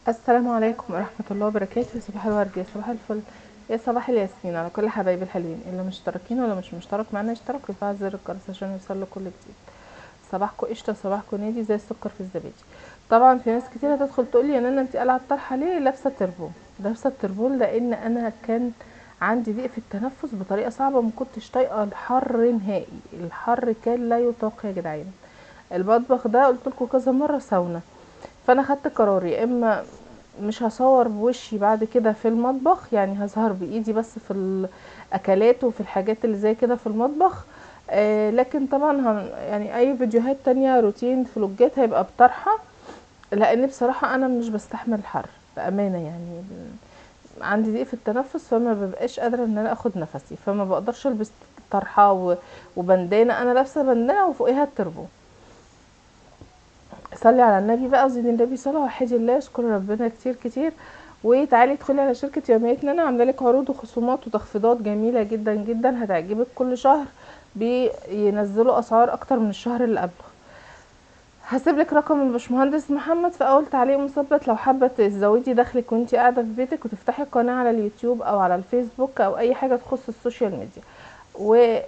السلام عليكم ورحمة الله وبركاته. يا صباح الورد، يا صباح الفل، يا صباح الياسمين على كل حبايبي الحلوين اللي مشتركين ولا مش مشترك معانا يشترك ويفعل زر الجرس عشان يوصل كل جديد. صباحكم قشطة، صباحكم نادي زي السكر في الزبادي. طبعا في ناس كتير هتدخل تقول لي يا نانا انت قلعة الطرحة ليه لابسة تربون؟ لابسة التربون لان انا كان عندي ضيق في التنفس بطريقة صعبة، ما كنتش طايقة الحر نهائي. الحر كان لا يطاق يا جدعان. المطبخ ده قلت لكم كذا مرة ساونا. فانا خدت قرار، يا اما مش هصور بوشي بعد كده في المطبخ، يعني هظهر بايدي بس في الاكلات وفي الحاجات اللي زي كده في المطبخ. لكن طبعا يعني اي فيديوهات تانية روتين فلوجات هيبقى بطرحة، لان بصراحة انا مش بستحمل الحر بامانة يعني. عندي ضيق في التنفس فما ببقاش قادرة ان انا اخد نفسي، فما بقدرش البس طرحة وبندانة. انا لابسة بندانة وفوقها التربو. صلي على النبي بقى وزيد النبي صلاه وحيدي الله، اشكري ربنا كتير كتير. وتعالي ادخلي على شركة يوميات نانا، عامله لك عروض وخصومات وتخفيضات جميلة جدا جدا هتعجبك. كل شهر بينزلوا اسعار اكتر من الشهر اللي قبله. هسيب لك رقم الباشمهندس محمد في اول تعليق مثبت لو حابه تزودي دخلك وانتي قاعده في بيتك وتفتحي قناه على اليوتيوب او على الفيسبوك او اي حاجه تخص السوشيال ميديا. و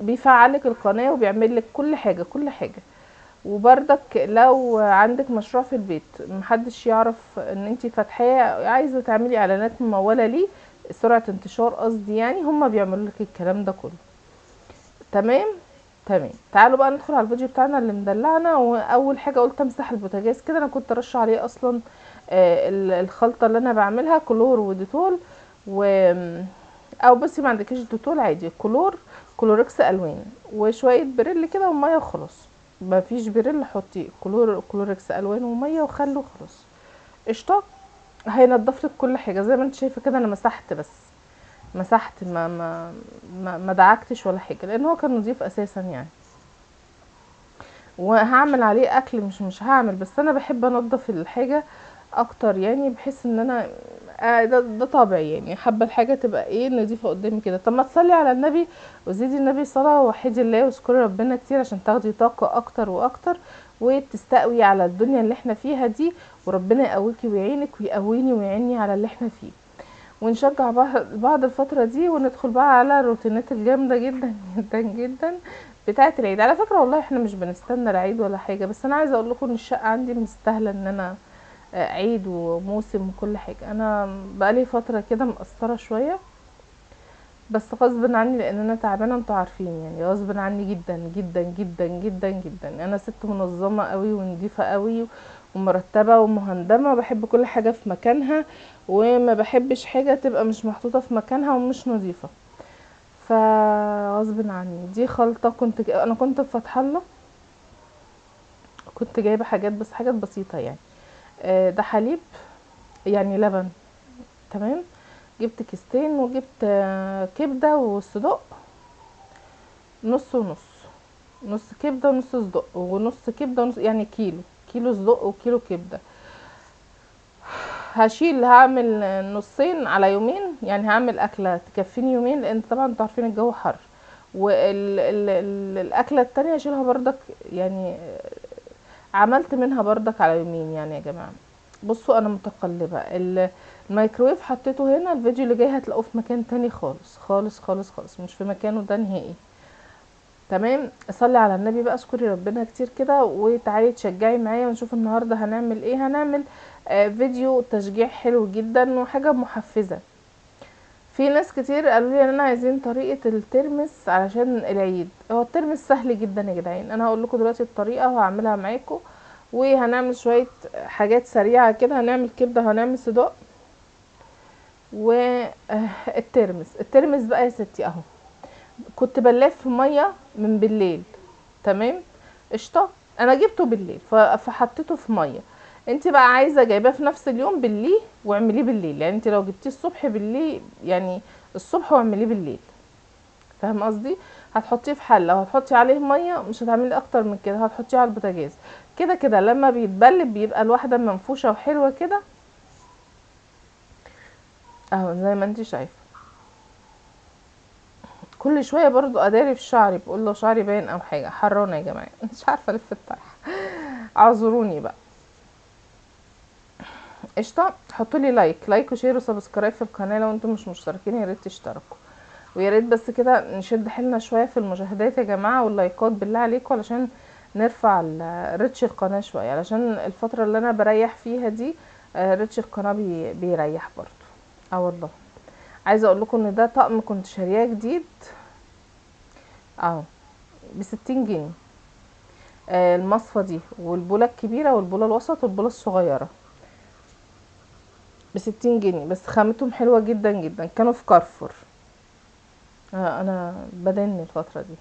بيفعلك القناه وبيعمل لك كل حاجه كل حاجه. وبرضك لو عندك مشروع في البيت محدش يعرف ان انتي فاتحاه، عايزه تعملي اعلانات مموله ليه، سرعه انتشار قصدي، يعني هما بيعملوا لك الكلام ده كله. تمام. تمام، تعالوا بقى ندخل على الفيديو بتاعنا اللي مدلعنا. واول حاجه قلت امسح البوتاجاز كده، انا كنت رش عليه اصلا الخلطه اللي انا بعملها كلور وديتول و او بصي ما عندكيش ديتول عادي، كلوركس الوان وشويه بريل كده وميه وخلاص. ما فيش بريل حطي كلوركس الوان وميه وخل وخلاص. قشطه. هينضف لك كل حاجه زي ما انت شايفه كده. انا مسحت بس، مسحت ما دعكتش ولا حاجه لان هو كان نظيف اساسا يعني. وهعمل عليه اكل، مش هعمل، بس انا بحب انضف الحاجه اكتر يعني، بحس ان انا ده طبعي يعني، حابه الحاجه تبقى ايه نظيفه قدامي كده. طب ما تصلي على النبي وزيدي النبي صلاه ووحدي الله واذكري ربنا كتير عشان تاخدي طاقه اكتر واكتر وتستقوي على الدنيا اللي احنا فيها دي. وربنا يقويكي ويعينك ويقويني ويعيني على اللي احنا فيه. ونشجع بعض الفترة دي وندخل بقى على الروتينات الجامدة جدا جدا جدا بتاعة العيد. على فكرة والله احنا مش بنستنى العيد ولا حاجة، بس انا عايزة اقول لكم ان الشقة عندي مستاهلة ان انا عيد وموسم وكل حاجة. انا بقالي فترة كده مقصرة شوية بس غصب عني لان انا تعبانة، انتوا عارفين يعني، غصب عني جدا جدا جدا جدا جدا. انا ست منظمة قوي ونضيفة قوي ومرتبة ومهندمة، بحب كل حاجة في مكانها وما بحبش حاجة تبقى مش محطوطة في مكانها ومش نظيفة. فغصب عني دي خلطة انا كنت في فتح الله، كنت جايبة حاجات بس حاجات بسيطة يعني. ده حليب يعني لبن. تمام. جبت كيستين وجبت كبدة وصدق، نص ونص، نص كبده ونص صدق ونص كبده ونص، يعني كيلو صدق وكيلو كبده. هعمل نصين على يومين، يعني هعمل اكله تكفيني يومين لان طبعا انتوا عارفين الجو حر. والاكله التانية هشيلها بردك يعني، عملت منها بردك على يومين يعني يا جماعه. بصوا انا متقلبه الميكرويف حطيته هنا، الفيديو اللي جاي هتلاقوه في مكان تاني خالص خالص خالص خالص، مش في مكانه ده نهائي. تمام. صلي على النبي بقى، اشكري ربنا كتير كده وتعالي تشجعي معايا ونشوف النهارده هنعمل ايه. هنعمل فيديو تشجيع حلو جدا وحاجه محفزه. في ناس كتير قالوا لي ان انا عايزين طريقه الترمس علشان العيد. هو الترمس سهل جدا يا جدعان، انا هقول لكم دلوقتي الطريقه وهعملها معاكم. وهنعمل شويه حاجات سريعه كده، هنعمل كبده هنعمل صدق الترمس بقى يا ستي اهو. كنت بلاف في ميه من بالليل. تمام. قشطه. انا جبته بالليل فحطيته في ميه. انت بقى عايزه جايباه في نفس اليوم بالليل واعمليه بالليل، يعني انت لو جبتيه الصبح بالليل يعني الصبح واعمليه بالليل. فاهم قصدي؟ هتحطيه في حله وهتحطي عليه ميه، مش هتعملي اكتر من كده، هتحطيه على البوتاجاز. كده كده لما بيتبل بيبقى الواحده منفوشه وحلوه كده اهو زي ما انت شايفه. كل شويه برضو اداري في شعري، بقول له شعري باين او حاجه حرانه يا جماعه مش عارفه الف الطرح، اعذروني بقى. قشطه. حطوا لي لايك وشير وسبسكرايب في القناه لو انتم مش مشتركين، يا ريت تشتركوا. ويا ريت بس كده نشد حيلنا شويه في المشاهدات يا جماعه واللايكات بالله عليكم، علشان نرفع ريتش القناه شويه، علشان الفتره اللي انا بريح فيها دي ريتش القناه بيريح برضو. اه والله. عايزه اقول لكم ان ده طقم كنت شارياه جديد اهو ب60 جنيه. المصفى دي والبوله الكبيره والبوله الوسط والبوله الصغيره ب60 جنيه بس، خامتهم حلوه جدا جدا. كانوا في كارفور. انا بدن الفتره دي.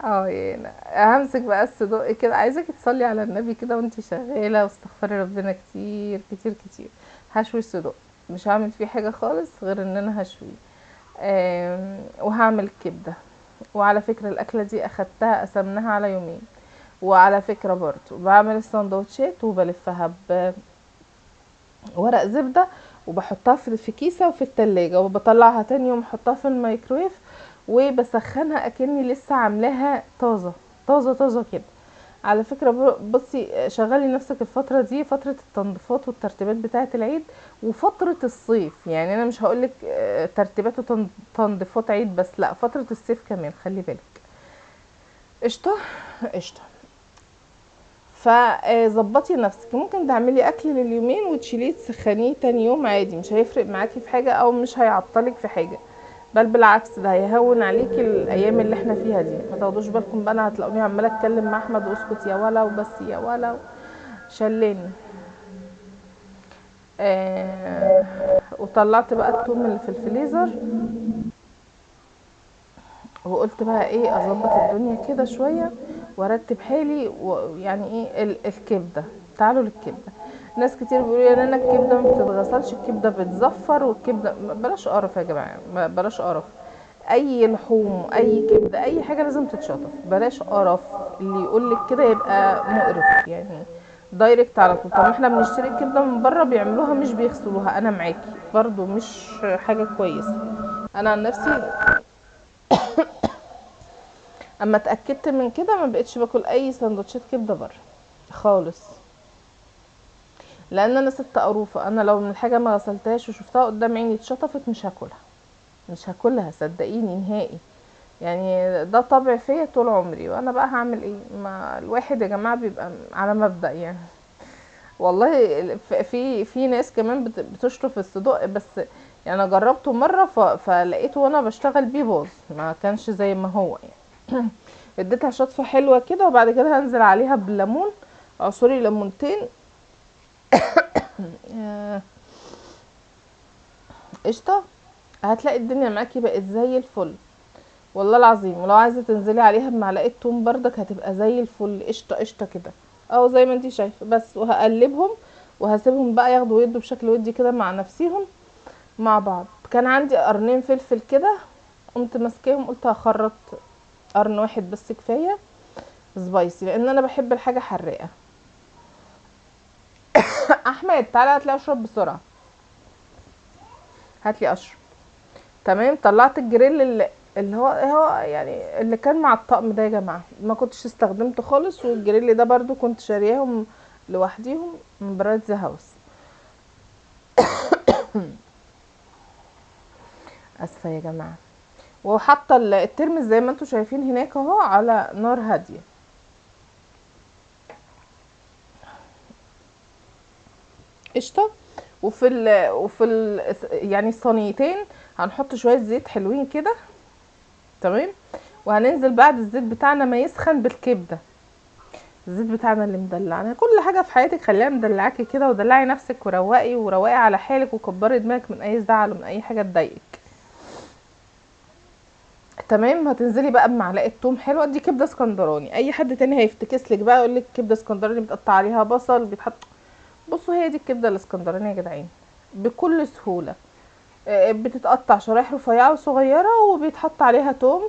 اه يعني همسك بقى الصدق كده، عايزاكي تصلي على النبي كده وانتي شغاله واستغفري ربنا كتير كتير كتير. هشوي الصدق، مش هعمل فيه حاجه خالص غير ان انا هشويه. وهعمل كبده. وعلى فكره الاكله دي اخدتها قسمناها على يومين. وعلى فكره برضو بعمل السندوتشات وبلفها بورق زبده، وبحطها في كيسه وفي التلاجة، وبطلعها تاني يوم احطها في الميكرويف، وبسخنها اكني لسه عاملاها طازه طازه طازه كده. على فكره بصي شغلي نفسك الفتره دي فتره التنظيفات والترتيبات بتاعه العيد وفتره الصيف. يعني انا مش هقولك ترتيبات وتنظيفات عيد بس، لا فتره الصيف كمان خلي بالك. قشطه. قشطه. فظبطي نفسك، ممكن تعملي اكل لليومين وتشيليه تسخنيه تاني يوم عادي، مش هيفرق معاكي في حاجه او مش هيعطلك في حاجه، بل بالعكس ده هيهون عليكي الايام اللي احنا فيها دي. ما تاخدوش بالكم بقى انا هتلاقوني عماله اتكلم مع احمد واسكت يا ولا وبس يا ولا شلاني. وطلعت بقى التوم اللي في الفريزر، وقلت بقى ايه اظبط الدنيا كده شويه وارتب حالي، ويعني ايه الكبده. تعالوا للكبده. ناس كتير بيقولوا يعني انا الكبده ما بتتغسلش، الكبده بتزفر، والكبده بلاش قرف يا جماعه، بلاش قرف. اي لحوم اي كبده اي حاجه لازم تتشطف، بلاش قرف. اللي يقولك كده يبقى مقرف يعني. دايركت على طول. طب ما احنا بنشتري الكبده من بره بيعملوها مش بيغسلوها، انا معاكي برضو مش حاجه كويسه. انا عن نفسي اما اتاكدت من كده ما بقتش باكل اي سندوتشات كبده بره خالص، لان انا ست قروفه. انا لو من الحاجه ما غسلتهاش وشفتها قدام عيني اتشطفت مش هاكلها، مش هاكلها صدقيني نهائي. يعني ده طبع فيا طول عمري، وانا بقى هعمل ايه؟ ما الواحد يا جماعه بيبقى على مبدأ يعني. والله في ناس كمان بتشطف الصدق بس. يعني انا جربته مره فلقيته وانا بشتغل بيه باظ، ما كانش زي ما هو يعني. اديتها شطفه حلوه كده، وبعد كده هنزل عليها بليمون، عصري ليمونتين. آه، قشطه. هتلاقي الدنيا معاكي بقت زي الفل والله العظيم. ولو عايزه تنزلي عليها بمعلقه توم بردك هتبقى زي الفل. قشطه قشطه كده او زي ما انتي شايفه بس. وهقلبهم وهسيبهم بقى ياخدوا ويدوا بشكل ودي كده مع نفسيهم مع بعض. كان عندي قرنين فلفل كده، قمت ماسكاهم قلت هخرط قرن واحد بس كفايه سبايسي، لان انا بحب الحاجه حراقه. احمد تعالى هاتلي اشرب بسرعه، هاتلي اشرب. تمام. طلعت الجريل اللي هو يعني اللي كان مع الطقم ده يا جماعه، ما كنتش استخدمته خالص. والجريل ده برضو كنت شارياهم لوحديهم من برايت ذا هاوس. اسفه يا جماعه. وحاطه الترمس زي ما انتم شايفين هناك اهو على نار هاديه. قشطه. يعني الصينيتين هنحط شويه زيت حلوين كده. تمام. وهننزل بعد الزيت بتاعنا ما يسخن بالكبده. الزيت بتاعنا اللي مدلعنا. كل حاجه في حياتك خليها مدلعاكي كده، ودلعي نفسك وروقي وروقي على حالك، وكبري دماغك من اي زعل ومن اي حاجه تضايقك. تمام. هتنزلي بقى بمعلقه توم حلوه. دي كبده اسكندراني، اي حد تاني هيفتكس لك بقى يقول لك كبده اسكندراني بتقطع عليها بصل بيتحط. بصوا هي دي الكبده الاسكندرانيه يا جدعان بكل سهوله. بتتقطع شرايح رفيعه وصغيره وبيتحط عليها توم.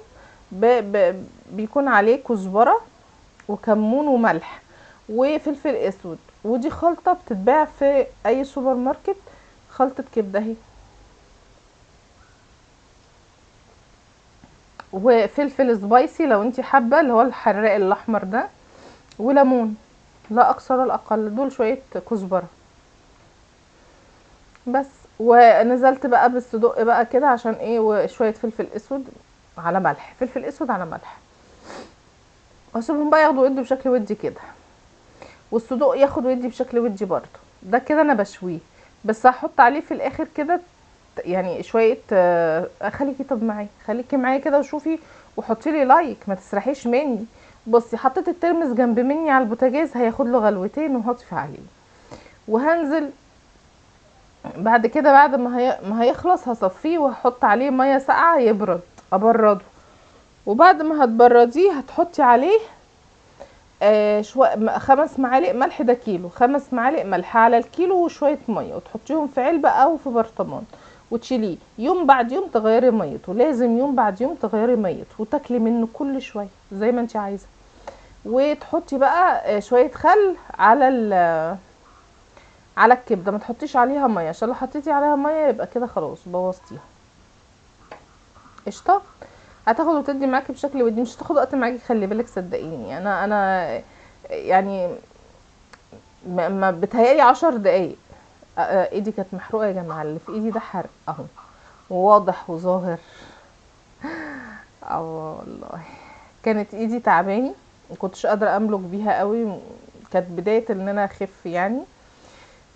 ب... بيكون عليه كزبره وكمون وملح وفلفل اسود. ودي خلطه بتتباع في اي سوبر ماركت، خلطه كبده اهي. وفلفل سبايسي لو انت حابه اللي هو الحراق الاحمر ده، وليمون. لا اكثر ولا اقل، دول شويه كزبره بس. ونزلت بقى بالصدق بقى كده عشان ايه، وشويه فلفل اسود على ملح، فلفل اسود على ملح، واسيبهم بقى ياخدوا ودي بشكل ودي كده، والصدوق ياخد ودي بشكل ودي برضو. ده كده انا بشويه، بس هحط عليه في الاخر كده يعني شويه خليكي طب معايا، خليكي معايا كده وشوفي، وحطي لي لايك، ما تسرحيش مني. بصي حطيت الترمس جنب مني على البوتاجاز، هياخد له غلوتين وهطفي عليه، وهنزل بعد كده بعد ما هيخلص هصفيه وهحط عليه ميه ساقعه يبرد، ابرده. وبعد ما هتبرديه هتحطي عليه خمس معالق ملح، ده كيلو، 5 معالق ملح على الكيلو وشويه ميه، وتحطيهم في علبه او في برطمان، وتشيليه يوم بعد يوم تغيري ميته، لازم يوم بعد يوم تغيري ميته، وتاكلي منه كل شويه زي ما انت عايزه. وتحطي بقى شويه خل على الكبده، ما تحطيش عليها ميه، عشان لو حطيتي عليها ميه يبقى كده خلاص بوظتيها. قشطه. هتاخد وتدي معاكي بشكل ودي، مش هتاخد وقت معاكي، خلي بالك صدقيني، انا يعني ما بتهيألي 10 دقايق. ايدي كانت محروقه يا جماعه، اللي في ايدي ده حرق اهو، وواضح وظاهر. اه والله كانت ايدي تعباني، مكنتش قادره املك بيها قوي، كانت بدايه ان انا اخف يعني،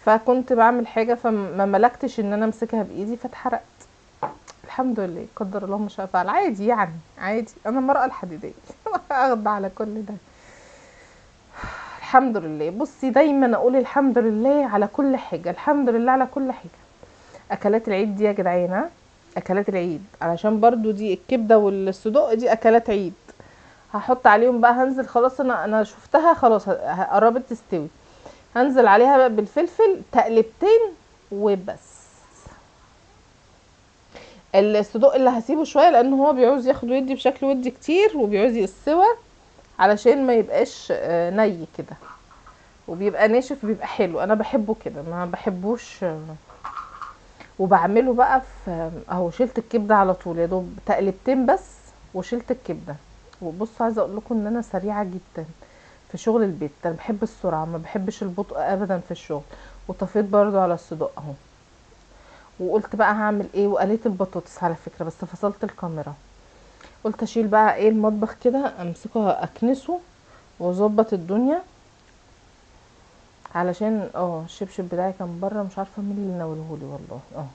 فكنت بعمل حاجه فما ملكتش ان انا امسكها بايدي فاتحرقت. الحمد لله، قدر الله ما شاء فعل، عادي يعني، عادي، انا المرأة الحديدية اخضع على كل ده. الحمد لله. بصي دايما اقول الحمد لله على كل حاجة، الحمد لله على كل حاجة. اكلات العيد دي يا جدعان، اكلات العيد، علشان برضو دي الكبدة والصدوق دي اكلات عيد، هحط عليهم بقى، هنزل خلاص، انا شفتها خلاص قربت تستوي، هنزل عليها بقى بالفلفل تقلبتين وبس. الصدوق اللي هسيبه شويه لان هو بيعوز ياخد ودي بشكل ودي كتير، وبيعوز يستوى علشان ما يبقاش ني كده، وبيبقى ناشف، بيبقى حلو، انا بحبه كده، ما بحبوش وبعمله بقى في اهو، شلت الكبده على طول يا دوب تقلبتين بس، وشلت الكبده. وبصوا عايزه اقول لكم ان انا سريعه جدا في شغل البيت، انا بحب السرعه، ما بحبش البطء ابدا في الشغل. وطفيت برضو على الصدوق اهو، وقلت بقى هعمل ايه، وقليت البطاطس على فكره بس فصلت الكاميرا، قلت اشيل بقى ايه المطبخ كده، امسكه اكنسه واظبط الدنيا، علشان الشبشب بتاعي كان بره، مش عارفه مين اللي ناولهولي والله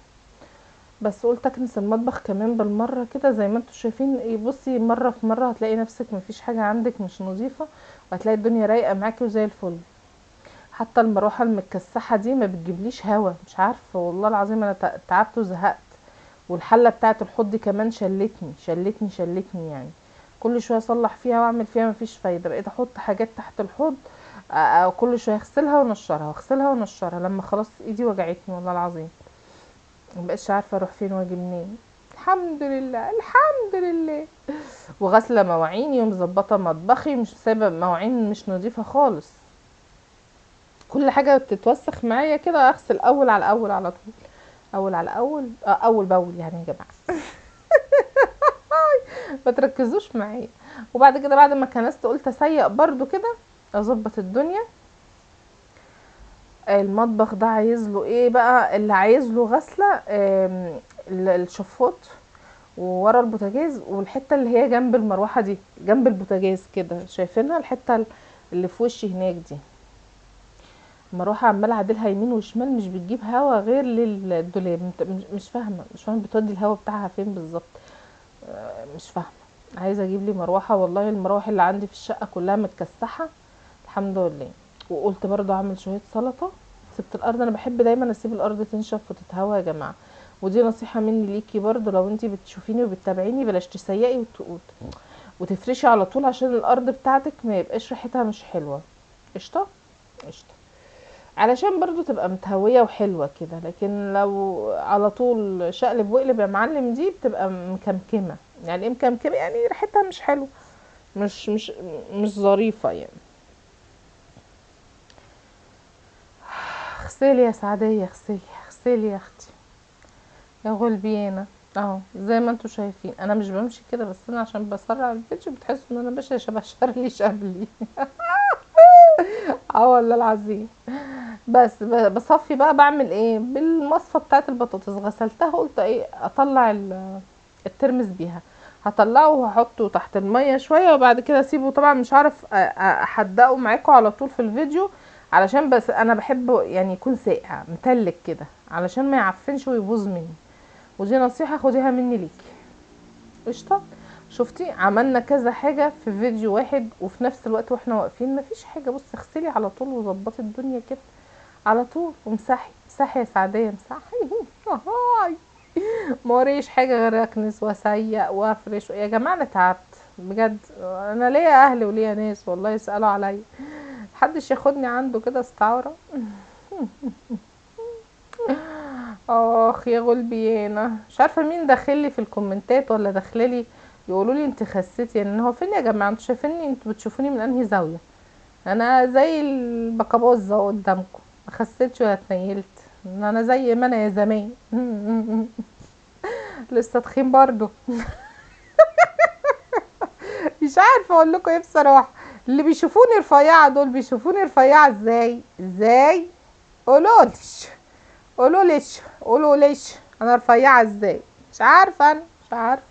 بس قلت اكنس المطبخ كمان بالمره كده، زي ما انتم شايفين ايه، بصي مره في مره هتلاقي نفسك مفيش حاجه عندك مش نظيفه، وهتلاقي الدنيا رايقه معاكي وزي الفل. حتى المروحه المتكسحه دي ما بتجيبليش هوا، مش عارفه والله العظيم، انا تعبت وزهقت. والحله بتاعه الحوض دي كمان شلتني يعني، كل شويه اصلح فيها واعمل فيها مفيش فايده، بقيت احط حاجات تحت الحوض، كل شويه اغسلها ونشرها واغسلها ونشرها، لما خلاص ايدي وجعتني والله العظيم، مبقتش عارفه اروح فين واجي منين. الحمد لله الحمد لله. وغاسله مواعيني ومظبطه مطبخي، مش سايبه مواعين مش نظيفه خالص، كل حاجه بتتوسخ معايا كده اغسل اول على اول على طول، اول على اول اول باول يعني يا جماعه ما تركزوش معايا. وبعد كده بعد ما كنست قلت اسيق برضو كده، اظبط الدنيا. المطبخ ده عايز له ايه بقى، اللي عايز له غسله الشفاط وورا البوتاجاز، والحته اللي هي جنب المروحه دي جنب البوتاجاز كده، شايفينها الحته اللي في وشي هناك دي، المروحه عماله اعدلها يمين وشمال، مش بتجيب هوا غير للدولاب، مش فاهمه بتودي الهوا بتاعها فين بالظبط، مش فاهمه. عايزه اجيب لي مروحه، والله المراوح اللي عندي في الشقه كلها متكسحه الحمد لله. وقلت برضه اعمل شويه سلطه، سبت الارض، انا بحب دايما اسيب الارض تنشف وتتهوى يا جماعه، ودي نصيحه مني ليكي برضه، لو انتي بتشوفيني وبتتابعيني بلاش تسيقي وتفرشي على طول، عشان الارض بتاعتك ما يبقاش ريحتها مش حلوه. قشطه. قشطه. علشان برضو تبقى متهويه وحلوه كده، لكن لو على طول شقلب وقلب يا معلم دي بتبقى مكمكمه، يعني ايه مكمكمه، يعني ريحتها مش حلوه، مش ظريفه يعني. اغسلي يا سعديه، اغسلي، اغسلي يا اختي، يا غلبيانه. اهو زي ما انتوا شايفين، انا مش بمشي كده، بس انا عشان بسرع الفيديو بتحسوا ان انا ماشيه شبه شارلي شابلي اه والله العظيم. بس بصفي بقى، بعمل ايه بالمصفى بتاعت البطاطس، غسلتها قلت ايه اطلع الترمس بيها. هطلعه وهحطه تحت المية شوية، وبعد كده اسيبه. طبعا مش عارف احدقه معاكم على طول في الفيديو، علشان بس انا بحبه يعني يكون ساقع متلج كده، علشان ما يعفنش ويبوظ مني. ودي نصيحة خديها مني ليكي. قشطة. شفتي عملنا كذا حاجة في فيديو واحد، وفي نفس الوقت واحنا واقفين مفيش حاجة. بصي اغسلي على طول وظبطي الدنيا كده على طول، ومسحي مسحي يا سعدية مسحي. هاي ما وريش حاجة غير اكنس واسيق وافرش. يا جماعة انا تعبت بجد. انا ليا اهلي وليا ناس والله يسألوا عليا، محدش ياخدني عنده كده استعارة. اخ يا غلبيانة، مش عارفة مين داخلي في الكومنتات ولا داخلالي يقولوا لي انت خسيتي. يعني هو فين يا جماعة؟ انتوا شايفيني؟ انتوا بتشوفوني من انهي زاوية؟ انا زي البكابوزة قدامكم، ما خسيتش ولا اتنيلت. انا زي ما انا يا زمان. لسه تخين برضو. مش عارفه اقول لكم ايه بصراحه. اللي بيشوفوني رفيعه دول بيشوفوني رفيعه ازاي؟ ازاي؟ قولوليش قولوليش انا رفيعه ازاي؟ مش عارفه، انا مش عارفه.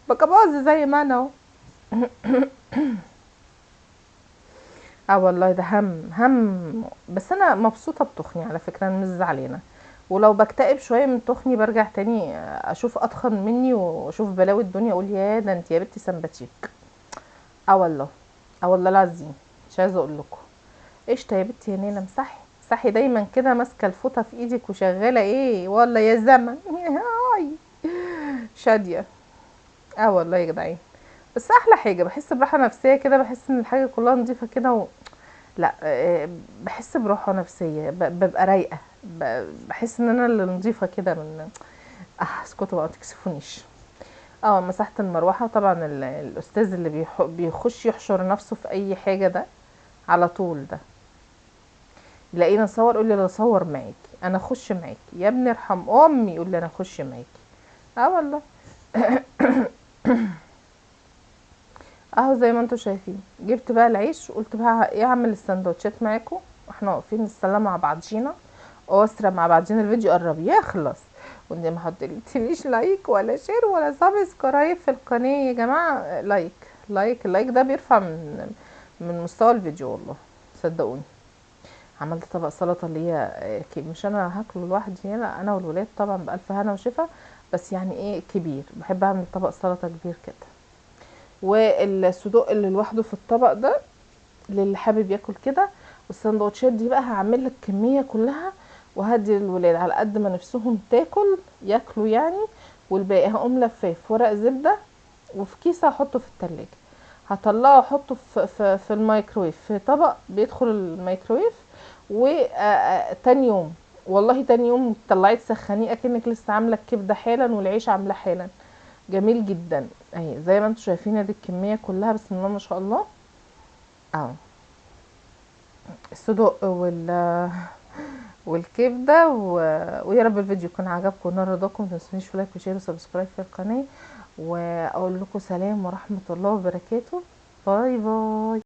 بكابوزة زي ما انا اهو. اه والله ده هم. بس انا مبسوطه بتخني على فكره، انا مش زعلانه. ولو بكتئب شويه من تخني برجع تاني اشوف اتخن مني واشوف بلاوي الدنيا، اقول يا ده انت يا بنتي سمباتيك. اه والله. اه والله العظيم. مش عايزه اقول لكم. قشطه يا بنتي يا نينا، مسحي مسحي دايما كده ماسكه الفوطه في ايدك وشغاله ايه والله يا زمن. هاي شاديه. اه والله يا جدعان. بس احلى حاجه بحس براحه نفسيه كده، بحس ان الحاجه كلها نظيفه كده لا بحس براحه نفسيه، ببقى رايقه. بحس ان انا اللي نظيفه كده من اسكتوا بقى متكسفونيش. اه مسحت المروحه. طبعا الاستاذ اللي بيخش يحشر نفسه في اي حاجه ده على طول ده يلاقينا نصور يقول لي انا اصور معاكي، انا اخش معاكي يا ابني ارحم امي، يقول لي انا اخش معاكي. اه والله. اهو زي ما انتم شايفين، جبت بقى العيش وقلت بقى ايه اعمل السندوتشات معاكم واحنا واقفين نسلم مع بعضينا واسرع مع بعضينا. الفيديو قرب يخلص وانت ما حطيتليش لايك ولا شير ولا سبسكرايب في القناه يا جماعه. لايك لايك اللايك ده بيرفع من مستوى الفيديو والله، صدقوني. عملت طبق سلطه اللي هي مش انا هاكله لوحدي، لا انا والولاد طبعا بالف هنا وشفا. بس يعني ايه كبير، بحب اعمل طبق سلطه كبير كده. والصدوق اللي لوحده في الطبق ده للي حابب ياكل كده. والسندوتشات دي بقى هعمل لك كميه كلها وهدي للولاد على قد ما نفسهم تاكل ياكلوا يعني. والباقي هقوم لفاه في ورق زبده وفي كيسه هحطه في التلاجة. هطلعه احطه في الميكرويف في طبق بيدخل الميكرويف. وتاني يوم والله تاني يوم طلعيه تسخنيه اكنك لسه عامله الكبده حالا والعيش عامله حالا. جميل جدا. اهي زي ما انتم شايفين دي الكميه كلها بسم الله ما شاء الله. اهو الصدق والكبده ويا رب الفيديو يكون عجبكم ونال رضاكم. متنسونيش في لايك وشير وسبسكرايب في القناه. واقول لكم سلام ورحمه الله وبركاته. باي باي.